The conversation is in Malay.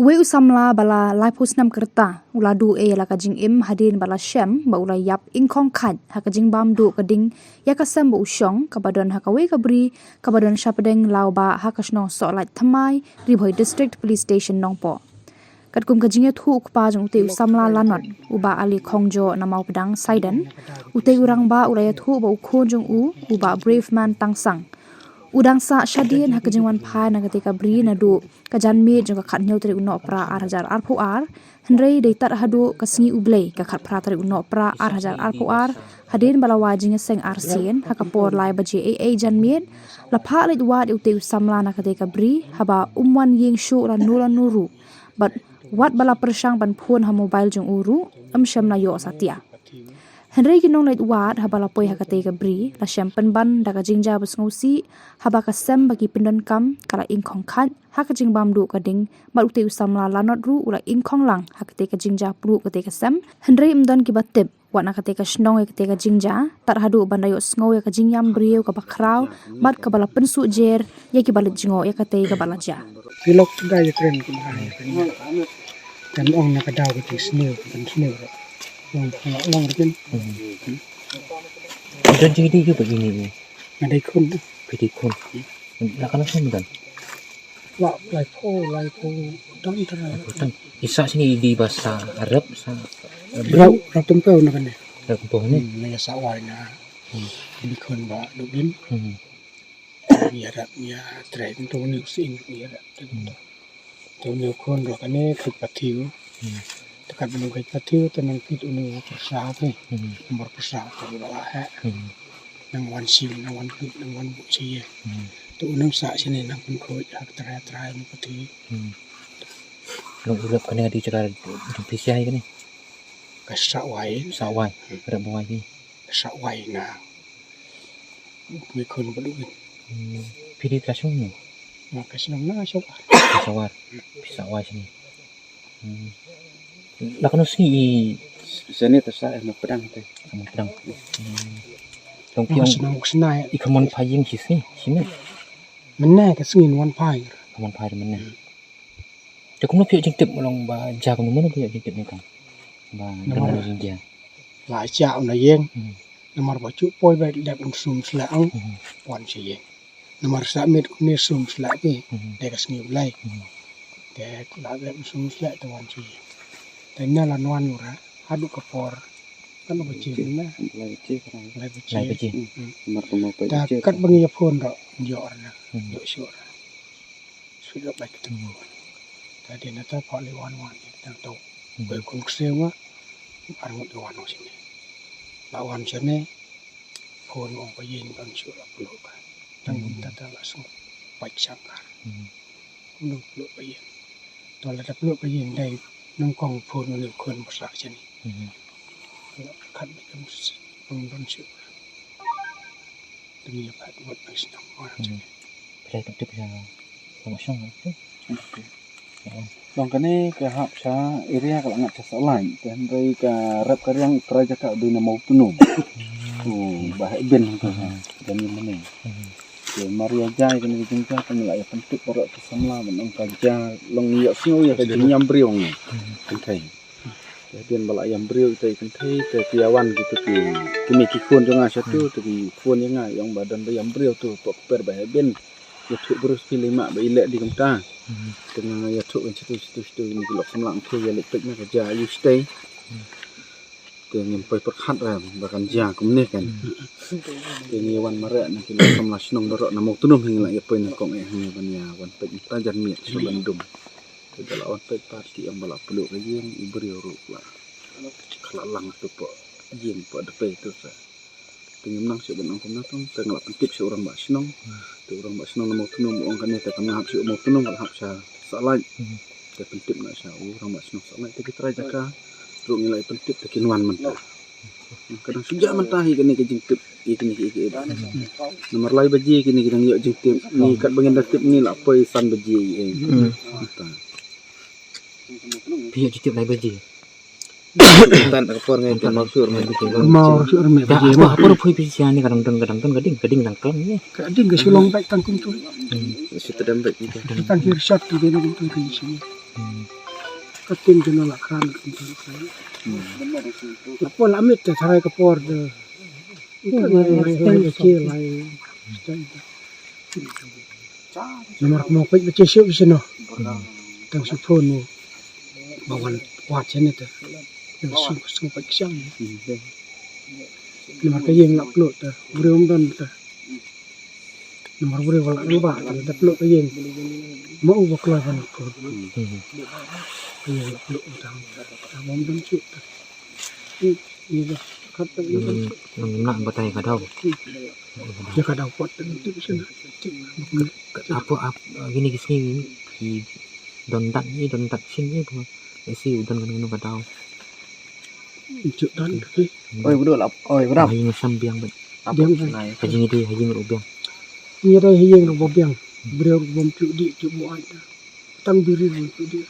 Uwe usamla bala lai pusnam kerta uladu la kajing im hadin bala shem ba ulai yap ingkong khat hakajing bam du kading yakasam bu usyong kabadon hakawe kabri kabadon shapadeng lau ba hakasno so lai thamai ribhoi district police station nongpo katkum kajing thu ukpa jong ute usamla lanon uba ali khongjo namau pedang saidan ute urang ba ulai thu ba ukhon jong uba brave man tangsang udang sa shadien hakajing wan phai na ketika bri na du kajan mi jong ka khat nyau tri uno pra arhajar arpu ar hendrei dei tar hadu kasngi ublei ka khat pra tri uno pra arhajar arpu ar hadin balawa jinga seng arsien hakapor lai baje a jan mi la pha le wat ute samla na ketika bri haba umwan yeng shu la nuru but wat bala persang ban phone ha mobile jong uru amsham na yo satia Henry ginong lait wat habala poi hakate ka bri la champan ban daga jingja bus ngosi haba ka sem bagi pindon kam kala ingkhong khat hakajing bam du kading marute usamla lanot ru ula ingkhong lang hakate ka jingja pru kate ka sem Henry imdon ki batip wana kate ka snong kate ka jingja tar hadu bandayo sngo ya ka jingyam brieu ka bakrau mat ka bala pensu jer ya ki balit jingo ya kate ka balaja pilok ga ya tren ki kan ong na ka daw ki sneu kan sneu long kan dan jadi ke begini ni ada kun pilih kun nak kalau semua dan wa lai po dong tera dan isa sini di bahasa Arab sa brau tempel na kan tempoh ni na sa wa na di kun ba du bin ya rat ya trai to ni sing ya rat to ni kun ro kan ne khit patiu dekat belum kait patiu tenang pit unu persah tu nomor persah tu bawah nang wan sim nang wan pit nang wan bu cie tu unu sa sini nang pun khoi hak trai mu pati long urap kan di cara di siai kan ni ka sa wai ada bawai ni sa wai na mi kun badu pilih kasung ni maka senang na sok pisawar sini lah kan sini sini tersa mau pedang tu sama pedang long piong senang senai ikamon paying sini mana ka singin wan pai kamon pay mana dia kuno piok jengtip long ba ja kuno mana piok jengtip ni kan ba dengan jingja lại chạo na yeng nomor bacu poi ba dak sum slang wan si yeng nomor sa mit ni sum slang ki de ka singi ulai de la dak sum slang to wan siแต่เนี่ยละนวลอยู่ละฮัดูกระปอร์กันเอาไปจีนนะไปจีแต่กัดบางอย่างพูนเราหยอดนะหยอดชัวร์สุดยอดไปกันทุกคนแต่เดี๋ยวนั้นถ้าพอเลยวันตั้งโตเปิดคนเสียวว่าอารมณ์ตัววันนู้นสิละวันเช่นนี้พูนออกไปยินกันชัวร์ปลุกกันตั้งแต่ละสมไปช่างกันนุ่งปลุกไปยินตอนเราปลุกไปยินได้น้องกองพูนหนึ่งคนภาษาเช่นนี้ขัดไปกันต้องโดนชื่อตรงนี้ผ่านหมดไปสิน้องว่าใช่ไหม pilih tempat bisa sama song tu Long kene ke hak sa area kalau ngat sa lain dan rei ka rap karyang kerja ka du na mau tunung bah ben tu dan ni mana ke Maria Jai kene jingja kan la ya pentik barak kesamla menong kaja long ya sio ya ka nyam briong kan thai kemudian bala yam briong tai kan thai ke piawan gitu ki kimi ki khon jonga satu tu ki khon yang badan yam briong tu pok per bah ben ya tu berus pilih mak ba ilek di kamta dengan ya tu kan situ ni gelok semlang tu ya lepek nak kerja you stay dengan pai perkhat bahkan ja kumne kan ini wan mare nak gelok semlang senong dorok namok tunum hing la ya pai nak kong hang ban ya wan pek tajan miat so bandum kalau wan pek parti yang balak peluk ke yeng ibri ru lah kalau lang tu po yeng po depe tu sa penyemnang si benang kumna tu tengalak pentip seorang mbak senong tu orang mbak senong namok tunum orang kan ta kami hap si namok tunum hap sa salai te pentip nak sa orang mbak senong salai te kita raja ka ru ngilai pentip te kinwan mentah kadang sejak mentah ikini ke jengtip ikini nomor lai baji kini kadang yok jengtip ni kat bangin tip ni la poi san baji piok jengtip lai baji tan kapor ngai tan maksur ngai mau sur me dah apa pun pisian ni kadang-kadang gading nangklam ni kadang ke sulong baik tangkung tu situ dambek tangkir shot tu dia nak tu sini Kating kena lakran untuk saya. Lepas lamit teh sarai kepor deh. Itu lain kecil lain. Nomor mau pergi baca siap di sana. Tang supon ni bawan kuat sana teh. Yang sempat siang. Nomor kaya yang nak peluk teh. Beri dan teh. Nomor beri walak lembah teh. Peluk kaya yang mau berkeluar banyak pun. Kaya nak peluk utang. Abang dan cuk teh. Ini kata ini. Nak batai kadau. Dia kadang kuat dan itu di sana. Apa gini sini di dontat sini tu. Isi udan kan kadau. Cuk dan tapi Oi betul lah. Oi berapa? Haji ngesambiang bet. dia Haji ngidi haji ngerubiang. ni ada yang nak bobiang. Beri bom cuk di cuk buat. Tang diri pun cuk dia.